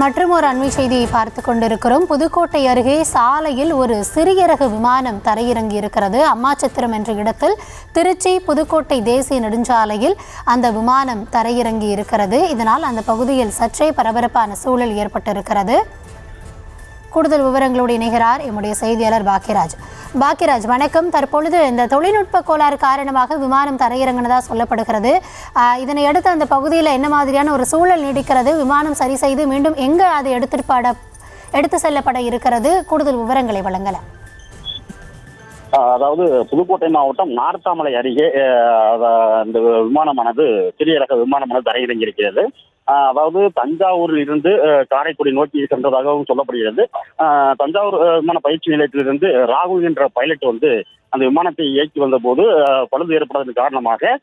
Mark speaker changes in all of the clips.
Speaker 1: மற்றும் ஒரு அண்மை செய்தியை பார்த்து கொண்டிருக்கிறோம். புதுக்கோட்டை அருகே சாலையில் ஒரு சிறிய ரக விமானம் தரையிறங்கி இருக்கிறது. அம்மாச்சத்திரம் என்ற இடத்தில் திருச்சி புதுக்கோட்டை தேசிய நெடுஞ்சாலையில் அந்த விமானம் தரையிறங்கி இருக்கிறது. இதனால் அந்த பகுதியில் சற்றே பரபரப்பான சூழல் ஏற்பட்டிருக்கிறது. கூடுதல் விவரங்களோடு இணைகிறார் எம்முடைய செய்தியாளர் பாக்கியராஜ். வணக்கம். தற்பொழுது இந்த தொழில்நுட்ப கோளாறு காரணமாக விமானம் தரையிறங்கினதா சொல்லப்படுகிறது. இதனை அடுத்து அந்த பகுதியில் என்ன மாதிரியான ஒரு சூழல் நீடிக்கிறது? விமானம் சரி செய்து மீண்டும் எங்கே அது எடுத்து செல்லப்பட இருக்கிறது? கூடுதல் விவரங்களை வழங்கலாம்.
Speaker 2: அதாவது புதுக்கோட்டை மாவட்டம் நார்த்தாமலை அருகே இந்த விமானமானது சிறிய ரக விமானமானது தரையிறங்கி இருக்கிறது. அதாவது தஞ்சாவூரில் இருந்து காரைக்குடி நோக்கி சென்றதாகவும் சொல்லப்படுகிறது. தஞ்சாவூர் விமான பயிற்சி நிலையத்திலிருந்து ராகுல் என்ற பைலட் அந்த விமானத்தை இயக்கி வந்த போது பழுது ஏற்படுவதன் காரணமாக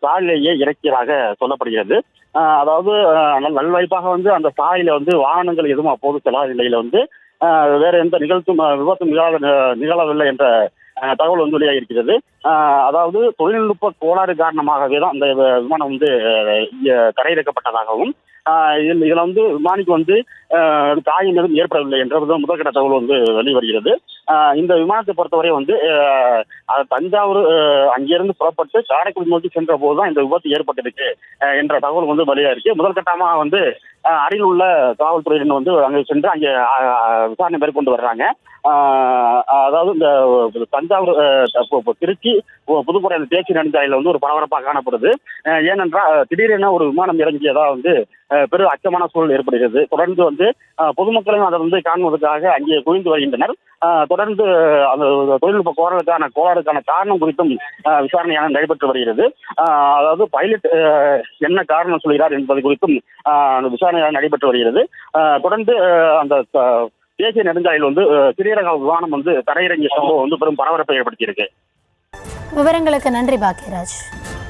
Speaker 2: சாலையிலேயே இறக்கியதாக சொல்லப்படுகிறது. அதாவது நல்வாய்ப்பாக அந்த சாலையில வாகனங்கள் எதுவும் அப்போது செல்லாத நிலையில வேற எந்த விபத்தும் நிகழவில்லை என்ற தகவல் வெளியாக இருக்கிறது. அதாவது தொழில்நுட்ப கோளாறு காரணமாகவே தான் அந்த விமானம் தரையிறக்கப்பட்டதாகவும் இதுல விமானிக்கு காயம் எதுவும் ஏற்படவில்லை என்ற முதற்கட்ட தகவல் வெளிவருகிறது. இந்த விமானத்தை பொறுத்தவரை தஞ்சாவூர் அங்கிருந்து புறப்பட்டு காரைக்குடி நோக்கி சென்ற போதுதான் இந்த விபத்து ஏற்பட்டிருக்கு என்ற தகவல் வெளியாக இருக்கு. முதற்கட்டமாக அருகில் உள்ள காவல்துறையினர் அங்கே சென்று அங்கே விசாரணை மேற்கொண்டு வர்றாங்க. அதாவது இந்த தஞ்சாவூர் திருச்சி புதுக்கோட்டை தேசிய நெடுஞ்சாலையில ஒரு பரபரப்பாக காணப்படுது. ஏனென்றால் திடீரென ஒரு விமானம் இறங்கியதா பெரும் அச்சமான சூழல் ஏற்படுகிறது. தொடர்ந்து பொதுமக்களும் அதை காணுவதற்காக அங்கே குவிந்து வருகின்றனர். தொடர்ந்து அந்த தொழில்நுட்ப கோளாறுக்கான காரணம் குறித்தும் விசாரணையான நடைபெற்று வருகிறது. அதாவது பைலட் என்ன காரணம் சொல்கிறார் என்பது குறித்தும் விசாரணையாக நடைபெற்று வருகிறது. தொடர்ந்து அந்த தேசிய நெடுஞ்சாலையில் சிறிய ரக விமானம் தரையிறங்கிய சம்பவம் பெரும் பரபரப்பை ஏற்படுத்தியிருக்கு.
Speaker 1: விவரங்களுக்கு நன்றி பாக்கியராஜ்.